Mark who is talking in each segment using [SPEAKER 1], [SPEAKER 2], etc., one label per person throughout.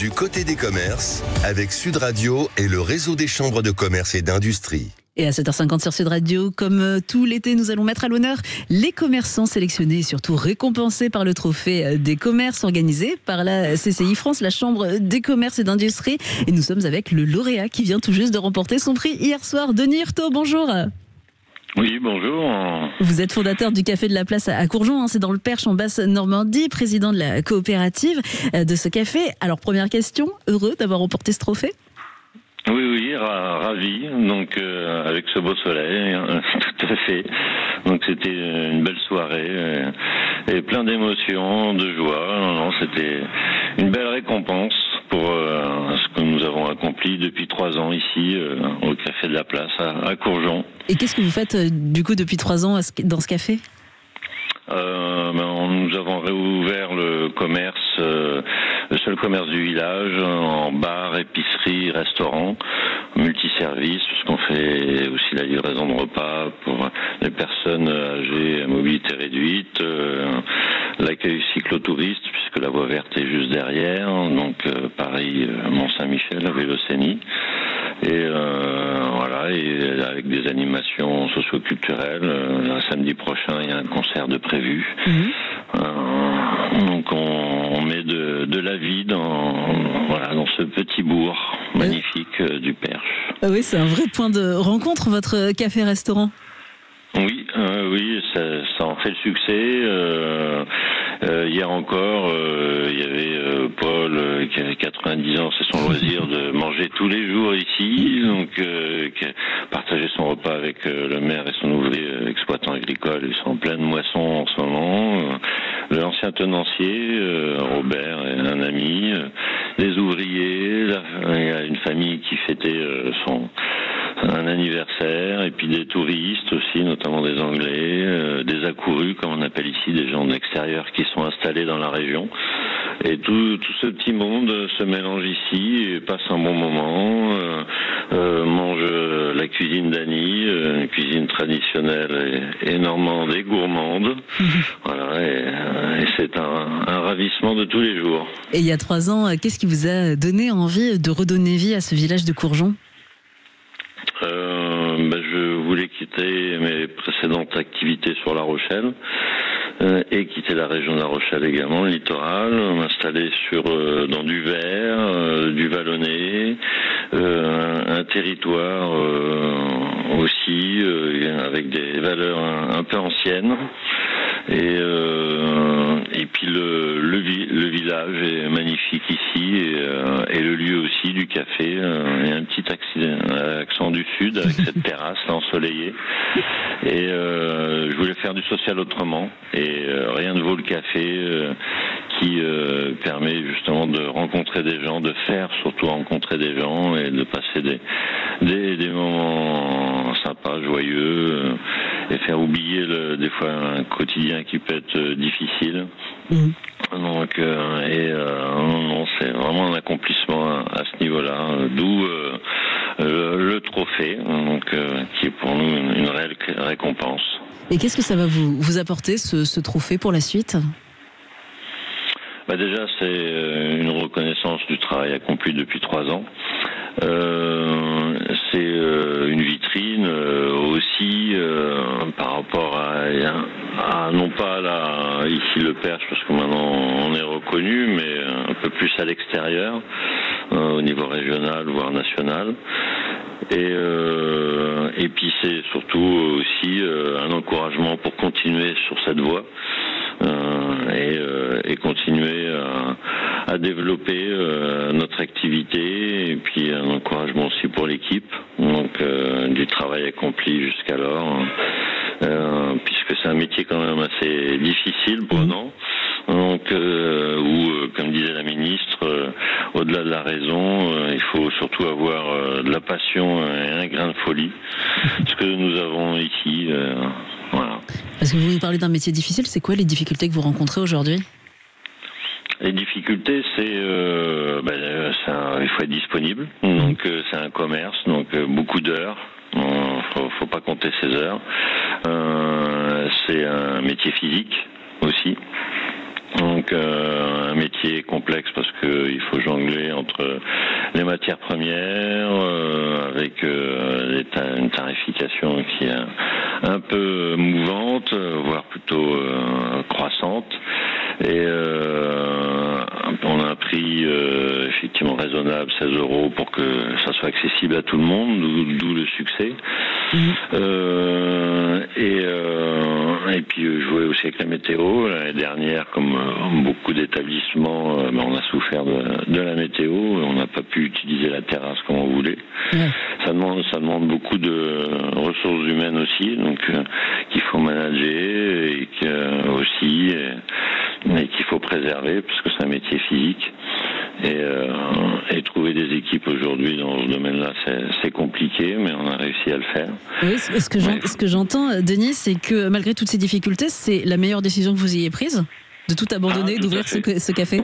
[SPEAKER 1] Du côté des commerces, avec Sud Radio et le réseau des chambres de commerce et d'industrie.
[SPEAKER 2] Et à 7h50 sur Sud Radio, comme tout l'été, nous allons mettre à l'honneur les commerçants sélectionnés et surtout récompensés par le trophée des commerces organisé par la CCI France, la Chambre des commerces et d'industrie. Et nous sommes avec le lauréat qui vient tout juste de remporter son prix hier soir. Denis Hurtaud, bonjour.
[SPEAKER 3] Oui, bonjour.
[SPEAKER 2] Vous êtes fondateur du Café de la Place à Courjon, c'est dans le Perche en Basse-Normandie, président de la coopérative de ce café. Alors première question, heureux d'avoir remporté ce trophée ?
[SPEAKER 3] Oui, ravi. Donc avec ce beau soleil, tout à fait. Donc c'était une belle soirée et plein d'émotions, de joie. Non, c'était une belle récompense pour ce que nous avons accompli depuis 3 ans ici au Café de la Place à Courjon.
[SPEAKER 2] Et qu'est-ce que vous faites du coup depuis 3 ans dans ce café ?
[SPEAKER 3] Nous avons réouvert le commerce, le seul commerce du village, en bar, épicerie, restaurant, multiservice, parce qu'on fait aussi la livraison de repas pour les personnes âgées à mobilité réduite, l'accueil cyclotouristes, puisque la voie verte est juste derrière, donc Paris, Mont-Saint-Michel, à Vélocénie. Et voilà, et avec des animations socio-culturelles. Samedi prochain, il y a un concert de prévu. Donc on met de la vie dans ce petit bourg magnifique du Perche.
[SPEAKER 2] Ah oui, c'est un vrai point de rencontre, votre café-restaurant.
[SPEAKER 3] Oui, ça en fait le succès. Hier encore, il y avait Paul qui avait 90 ans, c'est son loisir de manger tous les jours ici, donc qui a partagé son repas avec le maire et son ouvrier exploitant agricole. Ils sont en pleine moisson en ce moment. L'ancien tenancier, Robert, et un ami, des ouvriers, il y a une famille qui fêtait un anniversaire, et puis des touristes aussi, notamment des Anglais, des accourus, comme on appelle ici, des gens de l'extérieur qui sont installés dans la région. Et tout ce petit monde se mélange ici et passe un bon moment, mange la cuisine d'Annie, une cuisine traditionnelle et normande et gourmande. Voilà, et c'est un ravissement de tous les jours.
[SPEAKER 2] Et il y a 3 ans, qu'est-ce qui vous a donné envie de redonner vie à ce village de Courjon ?
[SPEAKER 3] Je voulais quitter mes précédentes activités sur La Rochelle et quitter la région de La Rochelle également, le littoral, m'installer dans du Vert, du Vallonné, un territoire aussi avec des valeurs un peu anciennes. Et puis le village est magnifique ici et le lieu aussi du café. Il y a un petit accent du sud avec cette terrasse là, ensoleillée. Et je voulais faire du social autrement. Et rien ne vaut le café qui permet justement de rencontrer des gens, de faire surtout rencontrer des gens et de passer des moments sympas, joyeux, et faire oublier des fois un quotidien qui peut être difficile. Donc, non, c'est vraiment un accomplissement à ce niveau-là, d'où le trophée, donc, qui est pour nous une réelle récompense.
[SPEAKER 2] Et qu'est-ce que ça va vous apporter, ce trophée, pour la suite ?
[SPEAKER 3] Déjà, c'est une reconnaissance du travail accompli depuis 3 ans. C'est une vitrine aussi par rapport à non pas ici le Perche, parce que maintenant on est reconnu, mais un peu plus à l'extérieur, au niveau régional voire national. Et puis c'est surtout aussi un encouragement pour continuer sur cette voie. Et continuer à développer notre activité, et puis un encouragement aussi pour l'équipe, donc du travail accompli jusqu'alors, puisque c'est un métier quand même assez difficile, prenant, donc où, comme disait la ministre, au-delà de la raison, il faut surtout avoir de la passion et un grain de folie, ce que nous avons ici. Voilà.
[SPEAKER 2] Parce que vous nous parlez d'un métier difficile, c'est quoi les difficultés que vous rencontrez aujourd'hui ?
[SPEAKER 3] Les difficultés, il faut être disponible. Donc c'est un commerce, donc beaucoup d'heures. Faut pas compter ses heures. C'est un métier physique aussi. Donc un métier complexe parce qu'il faut jongler entre les matières premières, avec une tarification qui est un peu mouvante, voire plutôt croissante. Et on a un prix effectivement raisonnable, 16 € pour que ça soit accessible à tout le monde, d'où le succès. Et puis jouer aussi avec la météo. L'année dernière, comme beaucoup d'établissements, on a souffert de la météo. On n'a pas pu utiliser la terrasse comme on voulait. Ça demande beaucoup de ressources humaines aussi, donc qu'il faut manager et qu'il faut préserver parce que c'est un métier physique. Et trouver des équipes aujourd'hui dans ce domaine-là, c'est compliqué, mais on a réussi à le faire.
[SPEAKER 2] Oui, ce que j'entends, Denis, c'est que malgré toutes ces difficultés, c'est la meilleure décision que vous ayez prise, de tout abandonner, d'ouvrir ce café.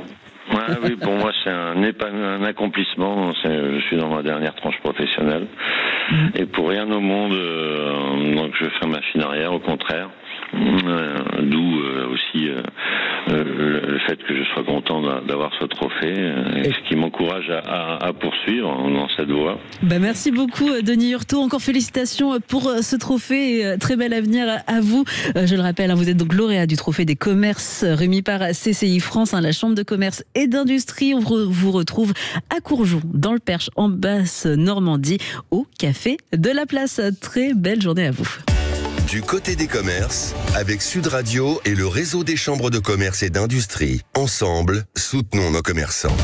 [SPEAKER 3] Oui, pour moi, c'est un accomplissement. Je suis dans ma dernière tranche professionnelle. Et pour rien au monde, donc je fais machine arrière, au contraire. D'où aussi le fait que je sois content d'avoir ce trophée, ce qui m'encourage à poursuivre dans cette voie.
[SPEAKER 2] Merci beaucoup Denis Hurtaud, encore félicitations pour ce trophée et très bel avenir à vous. Je le rappelle, vous êtes donc lauréat du trophée des commerces remis par CCI France, la Chambre de commerce et d'industrie. On vous retrouve à Courjoux, dans le Perche, en Basse-Normandie, au Café de la Place. Très belle journée à vous.
[SPEAKER 1] Du côté des commerces, avec Sud Radio et le réseau des chambres de commerce et d'industrie. Ensemble, soutenons nos commerçants.